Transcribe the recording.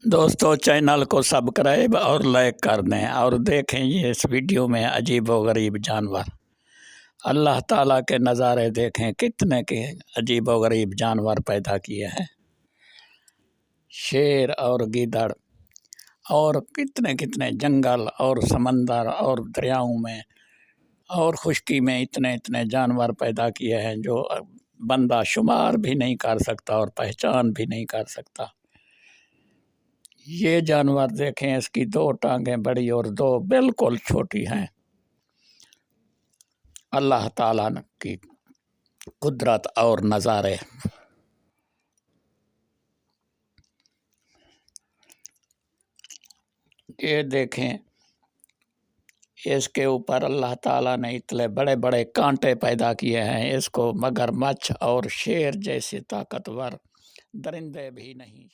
دوستو چینل کو سبسکرائب اور لائک کر دیں اور دیکھیں یہ اس ویڈیو میں عجیب و غریب جانور اللہ تعالیٰ کے نظارے دیکھیں کتنے کے عجیب و غریب جانور پیدا کیے ہیں۔ شیر اور گیدڑ اور کتنے کتنے جنگل اور سمندر اور دریاؤں میں اور خشکی میں اتنے جانور پیدا کیے ہیں جو بندہ شمار بھی نہیں کر سکتا اور پہچان بھی نہیں کر سکتا۔ یہ جانور دیکھیں، اس کی 2 ٹانگیں بڑی اور 2 بالکل چھوٹی ہیں۔ اللہ تعالیٰ کی قدرت اور نظارے۔ یہ دیکھیں، اس کے اوپر اللہ تعالیٰ نے اتنے بڑے بڑے کانٹے پیدا کیے ہیں، اس کو مگرمچھ اور شیر جیسے طاقتور درندے بھی نہیں